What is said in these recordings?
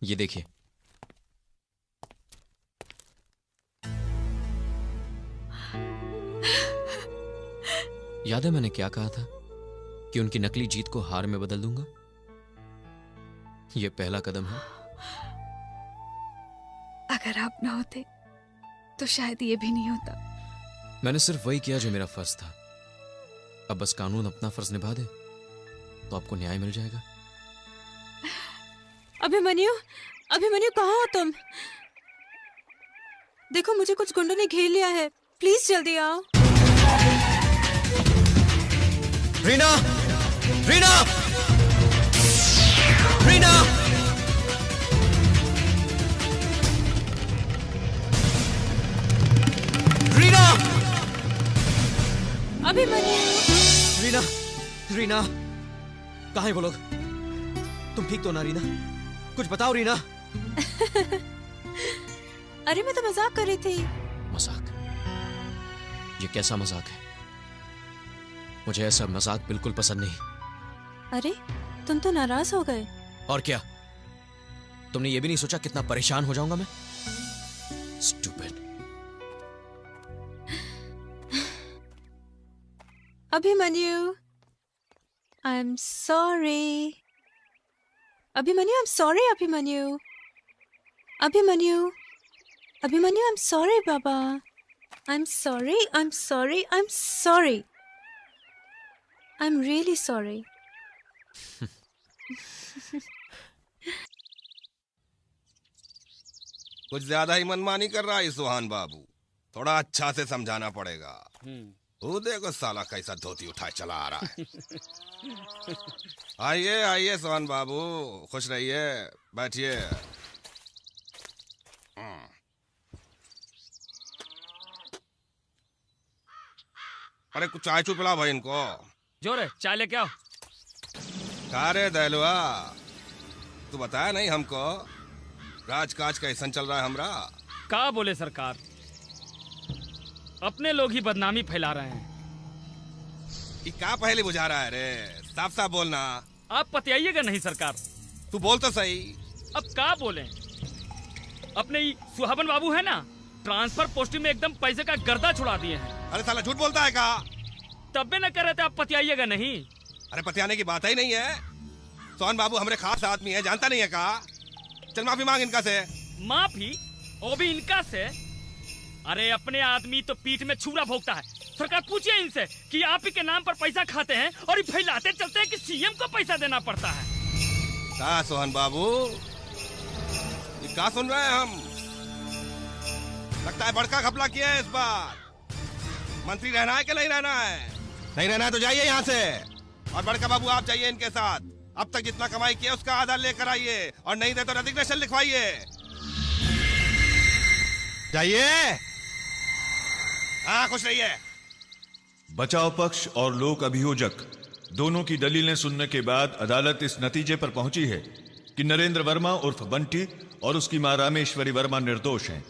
ये देखिए। याद है मैंने क्या कहा था कि उनकी नकली जीत को हार में बदल दूंगा? यह पहला कदम है। अगर आप ना होते तो शायद ये भी नहीं होता। मैंने सिर्फ वही किया जो मेरा फर्ज था। अब बस कानून अपना फर्ज निभा दे तो आपको न्याय मिल जाएगा। अभिमन्यु, अभिमन्यु कहाँ हो तुम? देखो मुझे कुछ गुंडों ने घेर लिया है, प्लीज जल्दी आओ। रीना! रीना! रीना! रीना! अभिमन्यु! रीना! रीना! कहाँ है वो लोग? तुम ठीक तो ना रीना? कुछ बताओ रीना। अरे मैं तो मजाक कर रही थी। मजाक? ये कैसा मजाक है? मुझे ऐसा मजाक बिल्कुल पसंद नहीं। अरे तुम तो नाराज हो गए। और क्या? तुमने ये भी नहीं सोचा कितना परेशान हो जाऊंगा मैं? Stupid. Abhimanyu, I am sorry. Abhimanyu, I am sorry. Abhimanyu, Abhimanyu, Abhimanyu, I am sorry Baba. I am sorry, I am sorry, I am sorry. I am really sorry. कुछ ज्यादा ही मनमानी कर रहा है सुहान बाबू, थोड़ा अच्छा से समझाना पड़ेगा। वो देखो साला कैसा धोती उठाए चला आ रहा है। आइए आइए सुहान बाबू, खुश रहिए, बैठिए। अरे कुछ चाय चू पिला भाई इनको। जोरे चाय लेके आओ। का रे दहलुआ, तू बताया नहीं हमको राजकाज कैसन चल रहा है हमरा? का बोले सरकार, अपने लोग ही बदनामी फैला रहे हैं। ये का पहले बुझा रहा है रे, साफ साफ बोलना। आप पतियाइएगा नहीं सरकार। तू बोल तो सही। अब का बोले, अपने सुहाबन बाबू है ना, ट्रांसफर पोस्टिंग में एकदम पैसे का गर्दा छुड़ा दिए हैं। अरे साला झूठ बोलता है का? तब भी न कर रहे थे आप पतियाइएगा नहीं। अरे पतियाने की बात ही नहीं है। सोहन बाबू हमारे खास आदमी है, जानता नहीं है का? चल माफी मांग इनका से। माफी? वो भी इनका से? अरे अपने आदमी तो पीठ में छुरा भोगता है। सरकार पूछिए इनसे कि आप ही के नाम पर पैसा खाते हैं और ये फैलाते चलते हैं कि सीएम को पैसा देना पड़ता है। का सोहन बाबू, ये का सुन रहे हैं हम? लगता है बड़का घपला किया है इस बार। मंत्री रहना है कि नहीं रहना है? नहीं रहना है तो जाइए यहाँ से, और बड़का बाबू आप जाइए इनके साथ। अब तक जितना कमाई किया उसका आधा लेकर आइए, और नहीं दे तो रेजिग्नेशन लिखवाइए। जाइए। हाँ खुश रहिए। बचाव पक्ष और लोक अभियोजक दोनों की दलीलें सुनने के बाद अदालत इस नतीजे पर पहुंची है कि नरेंद्र वर्मा उर्फ बंटी और उसकी मां रामेश्वरी वर्मा निर्दोष हैं,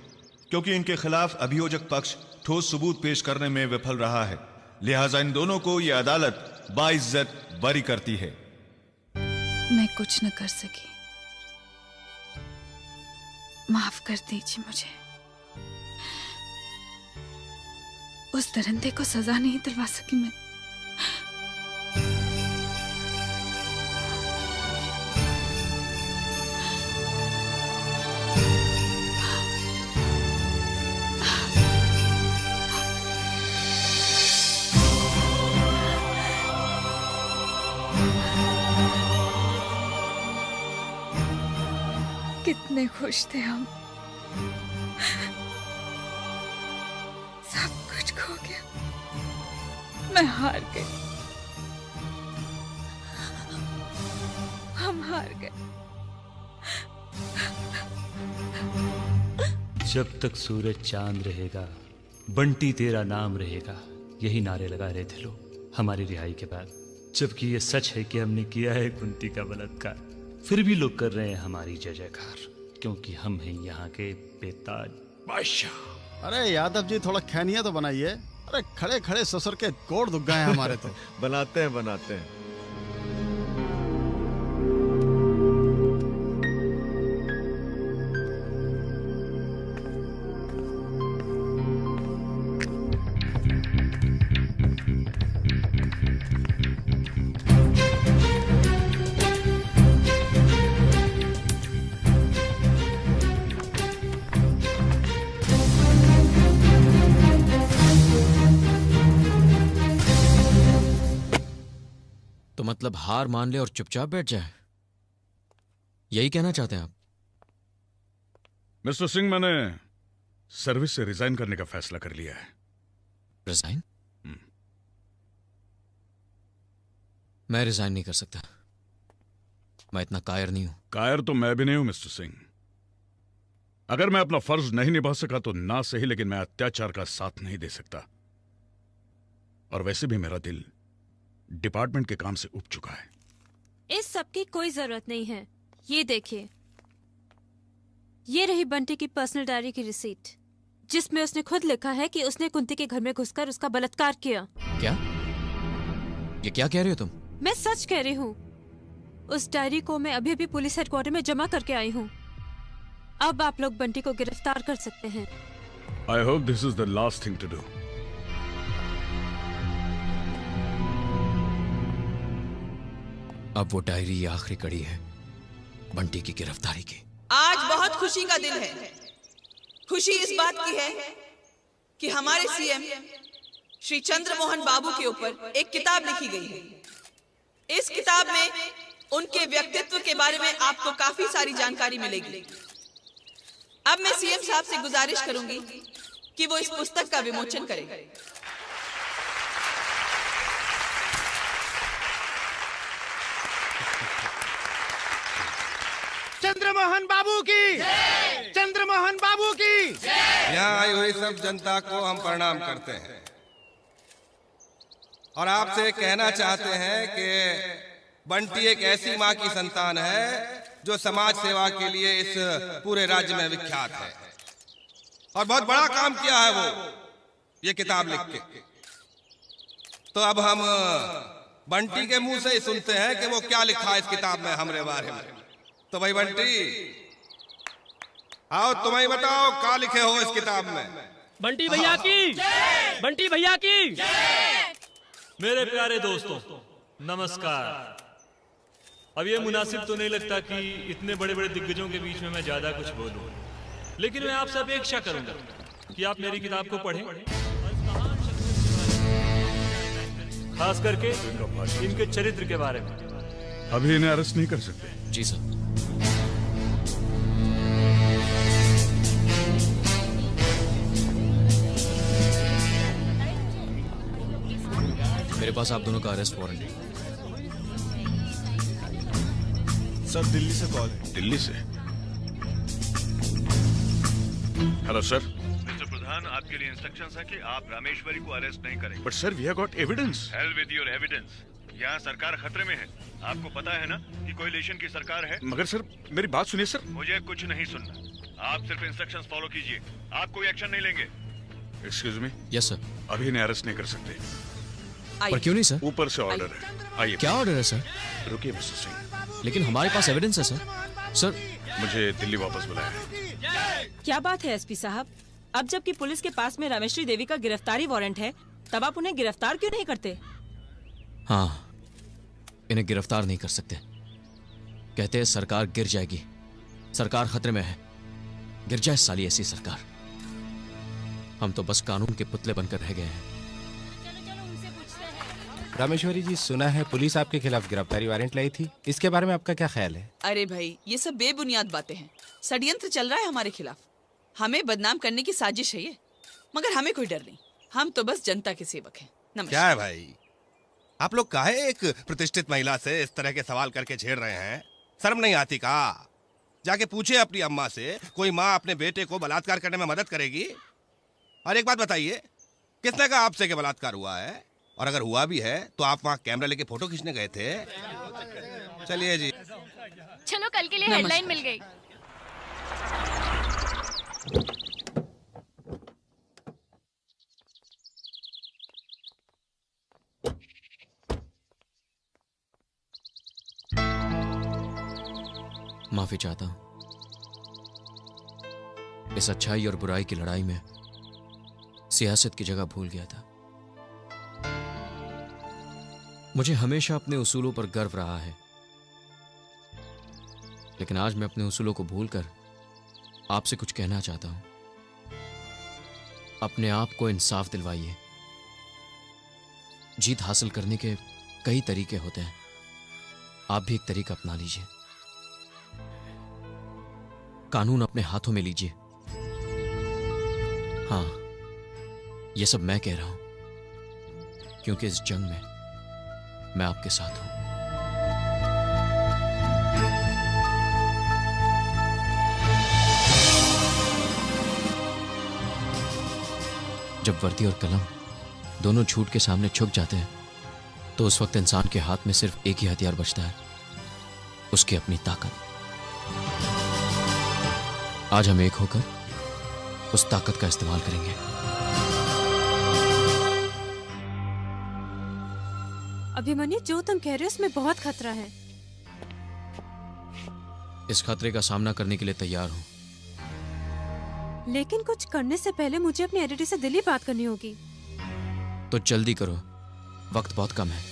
क्योंकि इनके खिलाफ अभियोजक पक्ष ठोस सबूत पेश करने में विफल रहा है। लिहाजा इन दोनों को यह अदालत बाइज्जत बरी करती है। मैं कुछ न कर सकी, माफ कर दीजिए मुझे। उस दरिंदे को सजा नहीं दिलवा सकी मैं। कितने खुश थे हम, सब कुछ खो गया, मैं हार गई, हम हार गए। जब तक सूरज चांद रहेगा बंटी तेरा नाम रहेगा, यही नारे लगा रहे थे लोग हमारी रिहाई के बाद। जबकि ये सच है कि हमने किया है कुंती का बलात्कार, फिर भी लोग कर रहे हैं हमारी जय जयकार, क्योंकि हम हैं यहाँ के बेताज बादशाह। अरे यादव जी थोड़ा खैनिया तो बनाइए। अरे खड़े खड़े ससुर के गोड़ दुख गए हमारे तो। बनाते हैं बनाते हैं। मतलब हार मान ले और चुपचाप बैठ जाए, यही कहना चाहते हैं आप? मिस्टर सिंह, मैंने सर्विस से रिजाइन करने का फैसला कर लिया है। रिजाइन? मैं रिजाइन नहीं कर सकता। मैं इतना कायर नहीं हूं। कायर तो मैं भी नहीं हूं मिस्टर सिंह। अगर मैं अपना फर्ज नहीं निभा सका तो ना सही, लेकिन मैं अत्याचार का साथ नहीं दे सकता। और वैसे भी मेरा दिल डिपार्टमेंट के काम से उब चुका है। इस सब की कोई जरूरत नहीं है। ये देखिए, ये रही बंटी की पर्सनल डायरी की रिसीट, जिसमें उसने खुद लिखा है कि उसने कुंती के घर में घुसकर उसका बलात्कार किया। क्या? ये क्या कह रही हो तुम? मैं सच कह रही हूँ। उस डायरी को मैं अभी अभी पुलिस हेडक्वार्टर में जमा करके आई हूँ। अब आप लोग बंटी को गिरफ्तार कर सकते हैं। I hope this is the last thing to do. अब वो डायरी ये आखिरी कड़ी है बंटी की गिरफ्तारी की। आज बहुत खुशी का दिन है। खुशी इस बात की है कि हमारे सीएम श्री चंद्र मोहन बाबू के ऊपर एक किताब लिखी गई है। इस किताब में उनके व्यक्तित्व के बारे में आपको काफी सारी जानकारी मिलेगी। अब मैं सीएम साहब से गुजारिश करूंगी कि वो इस पुस्तक का विमोचन करें। चंद्रमोहन बाबू की, चंद्रमोहन बाबू की। यहाँ आई हुई सब जनता को हम प्रणाम करते हैं और आपसे कहना चाहते हैं कि बंटी एक ऐसी माँ की संतान है जो समाज सेवा के लिए इस पूरे राज्य में विख्यात है और बहुत बड़ा काम किया है वो ये किताब लिख के। तो अब हम बंटी के मुंह से ही सुनते हैं कि वो क्या लिखा है इस किताब में हमारे बारे में। तो भाई बंटी, आओ तुम ही बताओ क्या लिखे हो इस किताब में। बंटी भैया की, बंटी भैया की। मेरे प्यारे दोस्तों, नमस्कार। अब ये मुनासिब तो नहीं लगता कि इतने बड़े बड़े दिग्गजों के बीच में मैं ज्यादा कुछ बोलूं, लेकिन मैं आपसे अपेक्षा करूंगा कि आप मेरी किताब को पढ़ें, खास करके इनके चरित्र के बारे में। अभी इन्हें अरेस्ट नहीं कर सकते। जी सर। मेरे पास आप दोनों का अरेस्ट वारंट है। सर दिल्ली से कॉल है। दिल्ली से? Hello sir. मिस्टर प्रधान, आपके लिए इंस्ट्रक्शंस है कि आप रामेश्वरी को अरेस्ट नहीं करेंगे। But sir, we have got evidence. Hell with your evidence. यहाँ सरकार खतरे में है। आपको पता है ना कि कोएलिशन की सरकार है। मगर सर, मेरी बात सुनिए सर। मुझे कुछ नहीं सुनना। आप सिर्फ इंस्ट्रक्शंस फॉलो कीजिए। आप कोई एक्शन नहीं लेंगे। Excuse me. Yes sir. अभी इन्हें अरेस्ट नहीं कर सकते। पर क्यों नहीं सर? ऊपर से ऑर्डर है। आइए। क्या ऑर्डर है सर? रुकिए मिस्टर सिंह। लेकिन हमारे पास एविडेंस है सर। सर, मुझे दिल्ली वापस बुलाया है। क्या बात है एसपी साहब, अब जबकि पुलिस के पास में रामेश्वरी देवी का गिरफ्तारी वारंट है, तब आप उन्हें गिरफ्तार क्यों नहीं करते? हाँ, इन्हें गिरफ्तार नहीं कर सकते। कहते हैं सरकार गिर जाएगी। सरकार खतरे में है। गिर जाए साली ऐसी सरकार। हम तो बस कानून के पुतले बनकर रह गए हैं। रामेश्वरी जी, सुना है पुलिस आपके खिलाफ गिरफ्तारी वारंट लाई थी, इसके बारे में आपका क्या ख्याल है? अरे भाई, ये सब बेबुनियाद बातें हैं। षड्यंत्र चल रहा है हमारे खिलाफ। हमें बदनाम करने की साजिश है ये, मगर हमें कोई डर नहीं। हम तो बस जनता के सेवक हैं। नमस्कार। क्या है भाई, आप लोग काहे एक प्रतिष्ठित महिला से इस तरह के सवाल करके छेड़ रहे हैं? शर्म नहीं आती का? जाके पूछे अपनी अम्मा से, कोई माँ अपने बेटे को बलात्कार करने में मदद करेगी? और एक बात बताइए, किसने कहा आपसे कि बलात्कार हुआ है? और अगर हुआ भी है तो आप वहाँ कैमरा लेके फोटो खींचने गए थे? चलिए जी। चलो, कल के लिए हेडलाइन मिल गई। माफी चाहता हूं। इस अच्छाई और बुराई की लड़ाई में सियासत की जगह भूल गया था। मुझे हमेशा अपने उसूलों पर गर्व रहा है, लेकिन आज मैं अपने उसूलों को भूलकर आपसे कुछ कहना चाहता हूं। अपने आप को इंसाफ दिलवाइए। जीत हासिल करने के कई तरीके होते हैं, आप भी एक तरीका अपना लीजिए, कानून अपने हाथों में लीजिए। हाँ, यह सब मैं कह रहा हूं क्योंकि इस जंग में मैं आपके साथ हूं। जब वर्दी और कलम दोनों झूठ के सामने झुक जाते हैं तो उस वक्त इंसान के हाथ में सिर्फ एक ही हथियार बचता है, उसकी अपनी ताकत। आज हम एक होकर उस ताकत का इस्तेमाल करेंगे। अभिमन्यु, जो तुम कह रहे हो उसमें बहुत खतरा है। इस खतरे का सामना करने के लिए तैयार हूं, लेकिन कुछ करने से पहले मुझे अपनी एडिटर से दिली बात करनी होगी। तो जल्दी करो, वक्त बहुत कम है।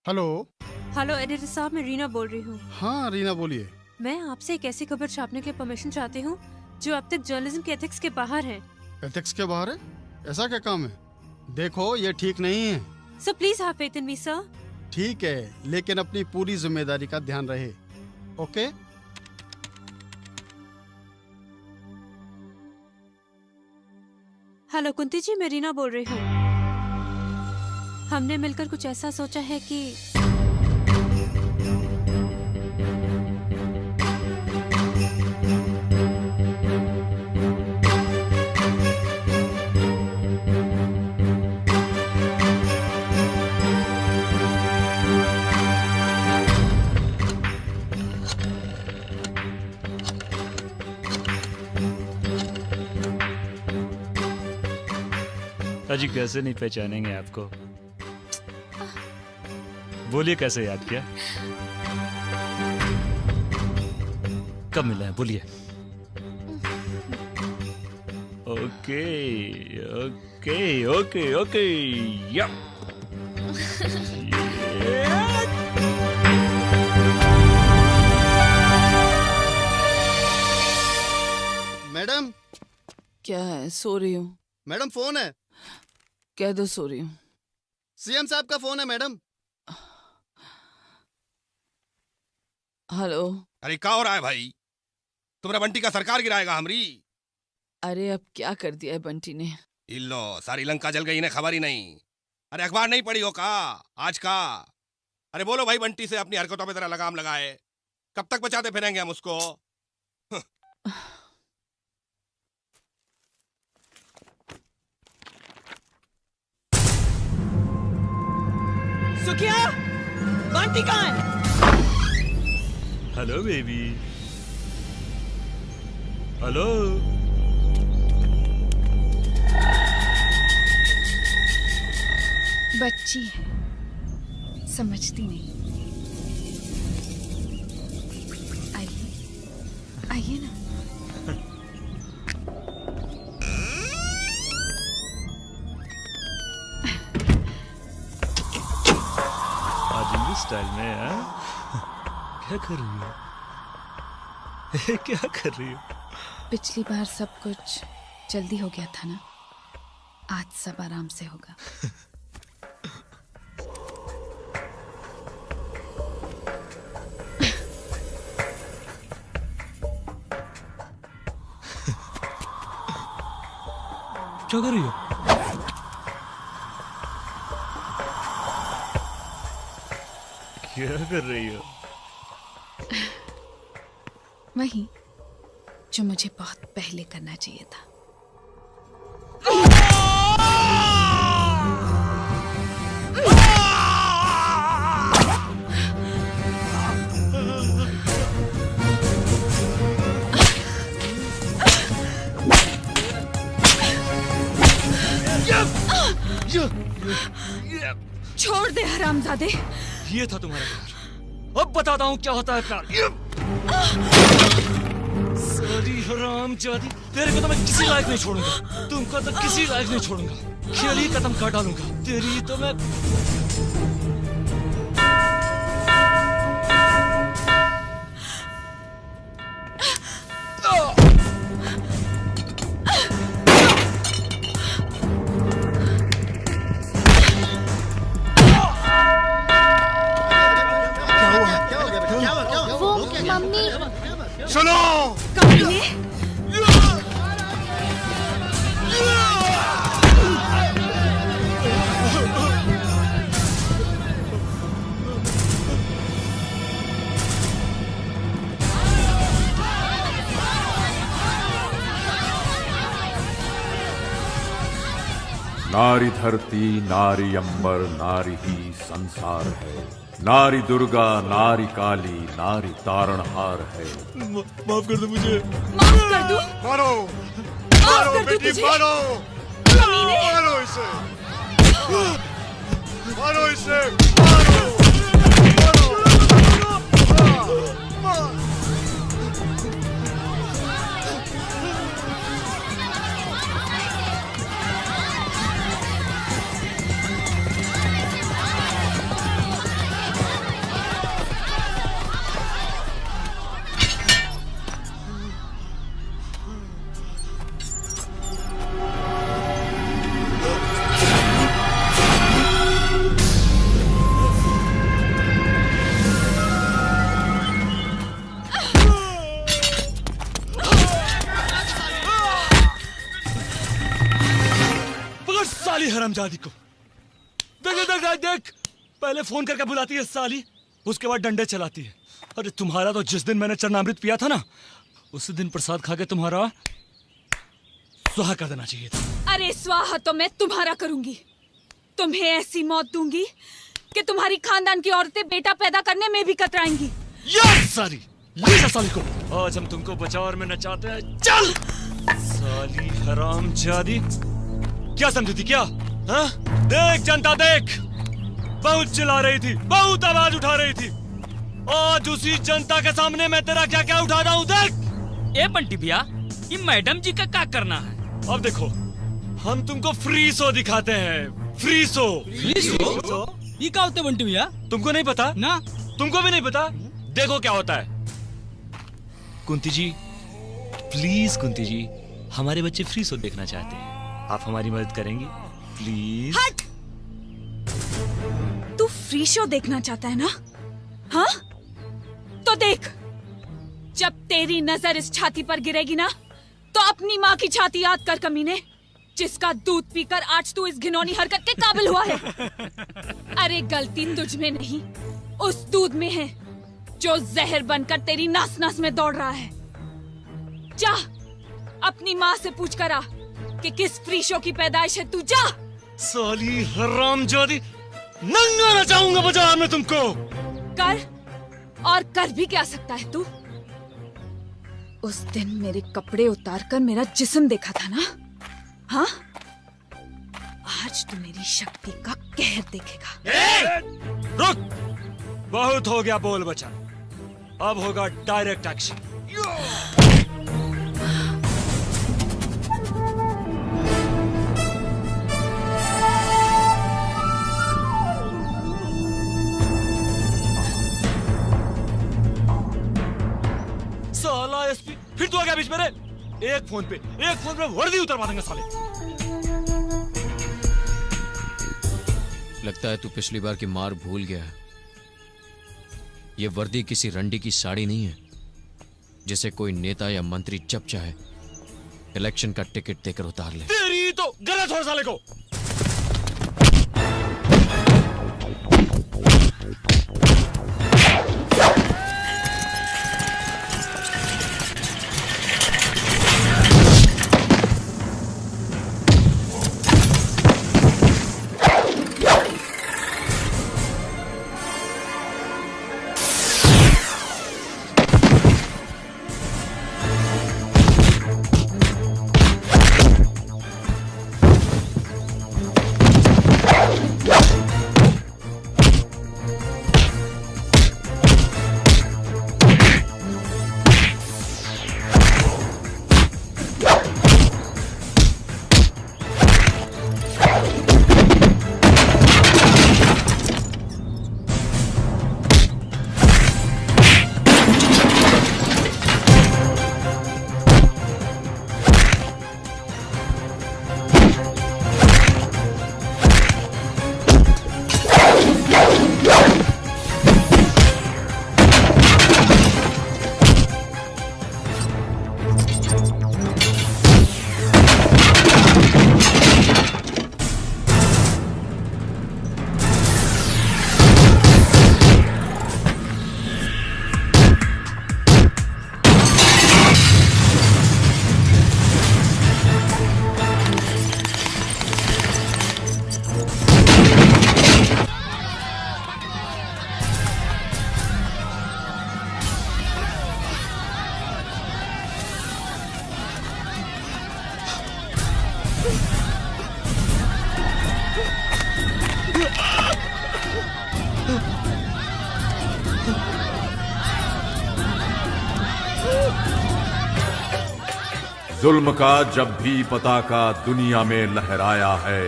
हेलो। हेलो एडिटर साहब, मैं रीना बोल रही हूँ। हाँ रीना बोलिए। मैं आपसे एक ऐसी खबर छापने की परमिशन चाहती हूँ जो अब तक जर्नलिज्म के एथिक्स के बाहर है। एथिक्स के बाहर है? ऐसा क्या काम है? देखो ये ठीक नहीं है। So please have faith in me sir. ठीक है, लेकिन अपनी पूरी जिम्मेदारी का ध्यान रहे। ओके? हेलो कुंती जी, मैं रीना बोल रही हूँ। हमने मिलकर कुछ ऐसा सोचा है कि अजी कैसे नहीं पहचानेंगे आपको? बोलिए कैसे याद किया? कब मिला है बोलिए। ओके ओके ओके ओके या मैडम। क्या है? सो रही हूँ। मैडम फोन है। कह दो सो रही हूँ। सीएम साहब का फोन है मैडम। हेलो। अरे क्या हो रहा है भाई? तुम्हारा बंटी का सरकार गिराएगा हमरी। अरे अब क्या कर दिया है बंटी ने? इल्लो सारी लंका जल गई, इन्हें खबर ही नहीं। अरे अखबार नहीं पढ़ी हो का आज का? अरे बोलो भाई, बंटी से अपनी हरकतों पे जरा लगाम लगाए। कब तक बचाते फिरेंगे हम उसको? सुखिया, बंटी कहाँ है? Hello baby. हेलो। बच्ची है, समझती नहीं। आइए आइए ना। आज इंग्लिश स्टाइल में है? क्या कर रही हो? क्या कर रही हो? पिछली बार सब कुछ जल्दी हो गया था ना, आज सब आराम से होगा। क्या कर रही हो? क्या कर रही हो? वही जो मुझे बहुत पहले करना चाहिए था। छोड़ दे हरामजादे। ये था तुम्हारा प्यार, अब बताता हूँ क्या होता है प्यार। सारी हरामजादी, तेरे को तो मैं किसी लायक नहीं छोड़ूंगा, तुमको तो किसी लायक नहीं छोड़ूंगा, खेल ही खत्म कर डालूंगा। तेरी तो मैं सुनो। कमीने। नारी धरती नारी अंबर नारी ही संसार है, नारी दुर्गा नारी काली नारी तारणहार है। माफ कर दो मुझे। माफ कर दो। मारो माफ कर दो बेटी, तुझे। मारो मारो इसे, मारो इसे, साली हरामजादी को। देख देख देख देख, पहले फोन करके बुलाती है साली, उसके बाद डंडे चलाती है। अरे तुम्हारा तो जिस दिन मैंने चरणामृत पिया था ना, उसी दिन प्रसाद खा के तुम्हारा स्वाहा कर देना चाहिए था। अरे स्वाहा तो मैं तुम्हारा करूंगी। तुम्हें ऐसी मौत दूंगी कि तुम्हारी खानदान की औरतें बेटा पैदा करने में भी कतराएंगी। यस साली, ले जा साली को। आज हम तुमको बाजार में नचाते हैं। चल साली हरामजादी, क्या समझी थी क्या? हाँ? देख जनता देख, बहुत चिल्ला रही थी, बहुत आवाज उठा रही थी। आज उसी जनता के सामने मैं तेरा क्या क्या उठा रहा हूँ देख। ए बंटी भैया, ये मैडम जी का क्या करना है? अब देखो, हम तुमको फ्री शो दिखाते हैं। Free show. ये क्या होते बंटी भैया? तुमको नहीं पता ना? तुमको भी नहीं पता? देखो क्या होता है। कुंती जी प्लीज, कुंती जी हमारे बच्चे फ्री शो देखना चाहते हैं, आप हमारी मदद करेंगी प्लीज? हट! तू फ्री शो देखना चाहता है ना? हाँ? तो देख, जब तेरी नजर इस छाती पर गिरेगी ना, तो अपनी माँ की छाती याद कर कमीने, जिसका दूध पीकर आज तू इस घिनौनी हरकत के काबिल हुआ है। अरे गलती तुझ में नहीं, उस दूध में है जो जहर बनकर तेरी नास नास में दौड़ रहा है। जा अपनी माँ से पूछ कर आ कि किस फ्री शो की पैदाइश है तू। जा साली हरामजादी, नंगा नचाऊंगा बाजार में तुमको। कर, और कर भी क्या सकता है तू? उस दिन मेरे कपड़े उतारकर मेरा जिस्म देखा था ना? हाँ? आज तू मेरी शक्ति का कहर देखेगा। रुक, बहुत हो गया बोल बचा, अब होगा डायरेक्ट एक्शन। साला एसपी, फिर तू आ गया बीच में रे। एक फोन पे वर्दी उतरवा देंगे साले। लगता है तू पिछली बार की मार भूल गया है। ये वर्दी किसी रंडी की साड़ी नहीं है जिसे कोई नेता या मंत्री जब चाहे इलेक्शन का टिकट देकर उतार ले। तेरी तो गलत हो साले को। जुल्म का जब भी पताका दुनिया में लहराया है,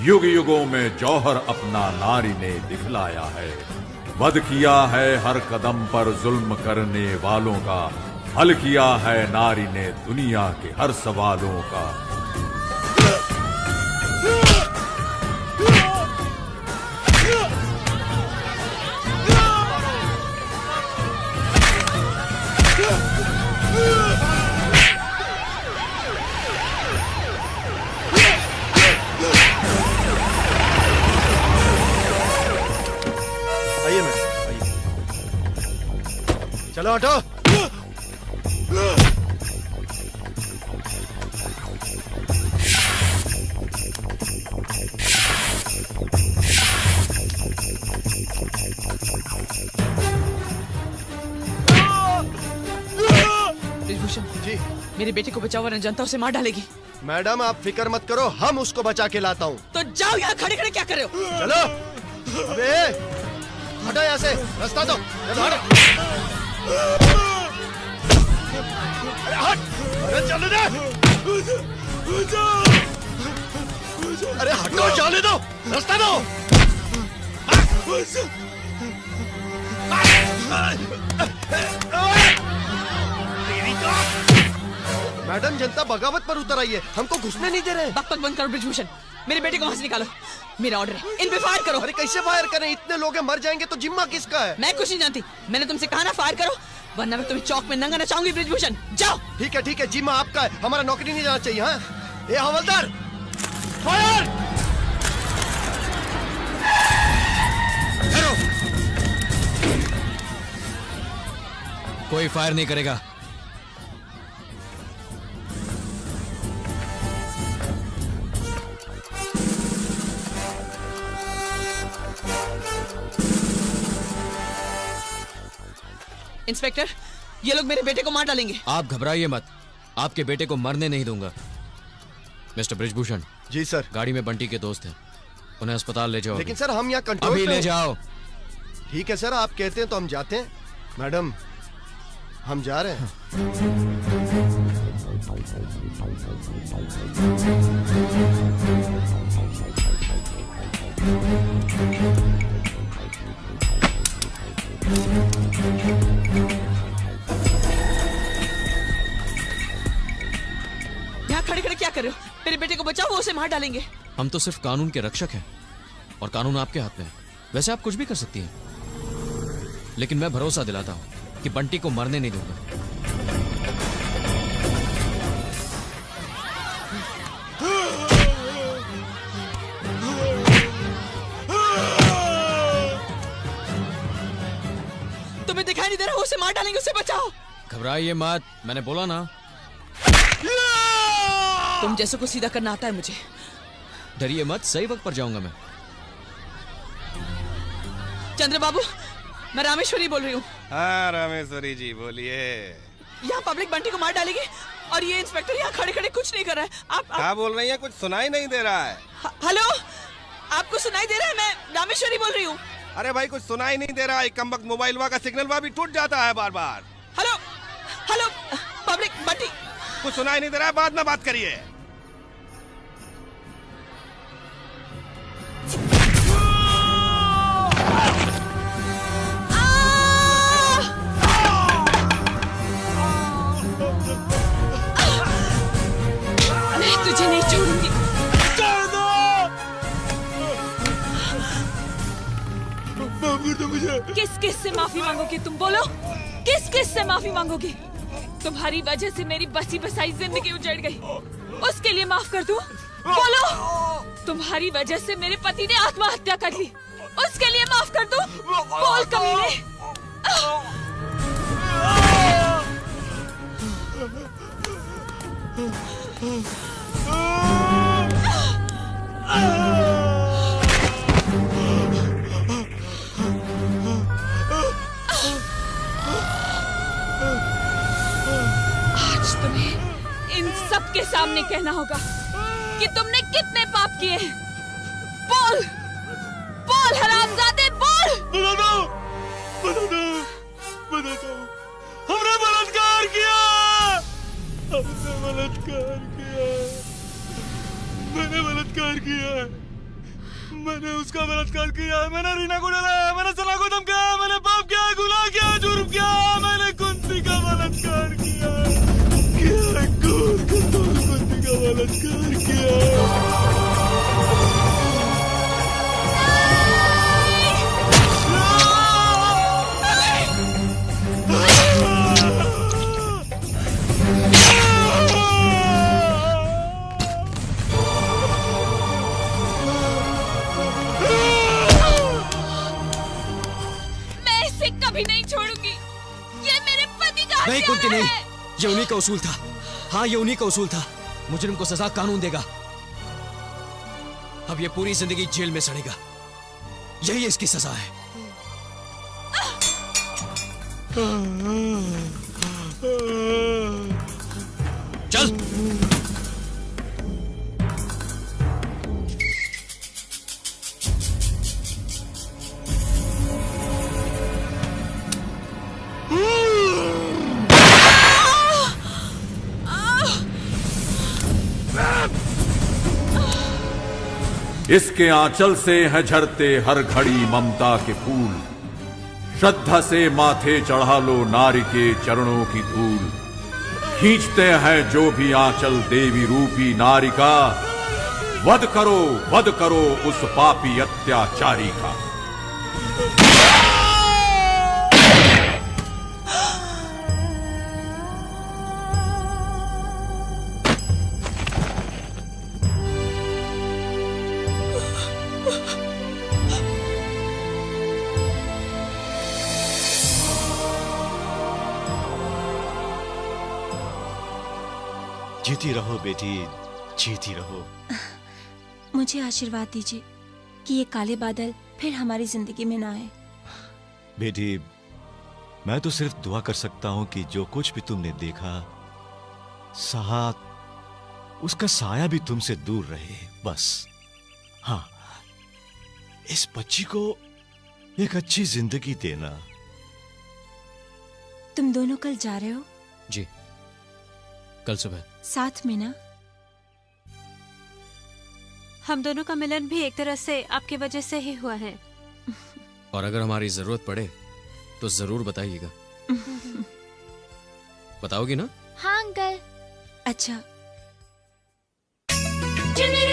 युग युगों में जौहर अपना नारी ने दिखलाया है। वध किया है हर कदम पर जुल्म करने वालों का, हल किया है नारी ने दुनिया के हर सवालों का। आइए मैडम, आइए। चलो हटो। ब्रिजभूषण जी, मेरे बेटे को बचाओ वरना जनता उसे मार डालेगी। मैडम आप फिक्र मत करो, हम उसको बचा के लाता हूँ। तो जाओ, यहाँ खड़े खड़े क्या कर रहे हो? चलो। अबे हटो यहाँ से, रास्ता दो। चलो हटो। अरे हट, अरे चलो दे। अरे हटो, जाने दो, रास्ता दो। मैडम जनता बगावत पर उतर आई है, हमको घुसने नहीं दे रहे। बकबक बंद करो ब्रिजभूषण, मेरे बेटे को वहां से निकालो। मेरा ऑर्डर है, इन पे फायर करो। अरे कैसे फायर करें, इतने लोग हैं, मर जाएंगे तो जिम्मा किसका है? मैं कुछ नहीं जानती, मैंने तुमसे कहा ना फायर करो, वरना मैं तुम्हें चौक में नंगा नचाऊंगी। ब्रिजभूषण जाओ। ठीक है, जिम्मा आपका है, हमारा नौकरी नहीं जाना चाहिए। हाँ ये हवलदार, फायर। कोई फायर नहीं करेगा। इंस्पेक्टर, ये लोग मेरे बेटे को मार डालेंगे। आप घबराइए मत, आपके बेटे को मरने नहीं दूंगा। मिस्टर ब्रिजभूषण। जी सर। गाड़ी में बंटी के दोस्त हैं, उन्हें अस्पताल ले जाओ। लेकिन सर हम यहाँ कंट्रोल अभी ले जाओ। ठीक है सर, आप कहते हैं तो हम जाते हैं। मैडम हम जा रहे हैं। यहाँ खड़े खड़े क्या कर रहे हो? मेरे बेटे को बचाओ, वो उसे मार डालेंगे। हम तो सिर्फ कानून के रक्षक हैं और कानून आपके हाथ में है। वैसे आप कुछ भी कर सकती हैं, लेकिन मैं भरोसा दिलाता हूं कि बंटी को मरने नहीं दूंगा। तुम्हें दिखाई नहीं दे रहा? उसे मार डालेंगे, उसे बचाओ। घबराइए मत, मैंने बोला ना। तुम जैसे को सीधा करना आता है मुझे। डरिए मत, सही वक्त पर जाऊंगा मैं। चंद्र बाबू, मैं रामेश्वरी बोल रही हूँ। हाँ रामेश्वरी जी बोलिए। यहाँ पब्लिक बंटी को मार डालेगी और ये इंस्पेक्टर यहाँ खड़े खड़े कुछ नहीं कर रहा है। आप क्या बोल रही हैं? कुछ सुनाई नहीं दे रहा है। हेलो, आपको सुनाई दे रहा है? मैं रामेश्वरी बोल रही हूँ। अरे भाई कुछ सुनाई नहीं दे रहा है, कमबख्त मोबाइल का सिग्नल भी टूट जाता है बार बार। Hello hello, public Bunty. कुछ सुनाई नहीं दे रहा है, बाद में बात करिए। मैं तुझे नहीं छोड़ूंगी। किस किस से माफी मांगोगी तुम? बोलो, किस किस से माफी मांगोगी? तुम्हारी वजह से मेरी बसी बसाई जिंदगी उजड़ गई, उसके लिए माफ कर दूं? बोलो, तुम्हारी वजह से मेरे पति ने आत्महत्या कर ली, उसके लिए माफ कर दूं? बोल कमीने। आज तुम्हें इन सब के सामने कहना होगा कि तुमने कितने पाप किए हैं। बोल बोल हरामजादे, बोल। हमने बलात्कार किया, हमने बलात्कार किया है। मैंने बलात्कार किया है। मैंने उसका बलात्कार किया है। मैंने रीना को डराया, मैंने सना को धमकाया, मैंने पाप किया, गुनाह किया, जुर्म किया। मैंने कुंती का बलात्कार किया है, घोर कठोर कुंती का बलात्कार किया है। कभी नहीं छोड़ूंगी। ये मेरे पति का नहीं कुंती हत्यारा नहीं, है। ये उन्हीं का उसूल था। हाँ, ये उन्हीं का उसूल था। मुजरिम को सजा कानून देगा। अब ये पूरी जिंदगी जेल में सड़ेगा। यही इसकी सजा है। चल। इसके आंचल से है झरते हर घड़ी ममता के फूल। श्रद्धा से माथे चढ़ा लो नारी के चरणों की धूल। खींचते हैं जो भी आंचल देवी रूपी नारी का। वध करो उस पापी अत्याचारी का। जीती रहो बेटी, जीती रहो। मुझे आशीर्वाद दीजिए कि ये काले बादल फिर हमारी जिंदगी में ना आए। बेटी, मैं तो सिर्फ दुआ कर सकता हूं कि जो कुछ भी तुमने देखा सहा, उसका साया भी तुमसे दूर रहे, बस। हाँ, इस बच्ची को एक अच्छी जिंदगी देना। तुम दोनों कल जा रहे हो? जी, कल सुबह। साथ में ना? हम दोनों का मिलन भी एक तरह से आपकी वजह से ही हुआ है। और अगर हमारी जरूरत पड़े तो जरूर बताइएगा। बताओगी ना? हाँ अंकल। अच्छा।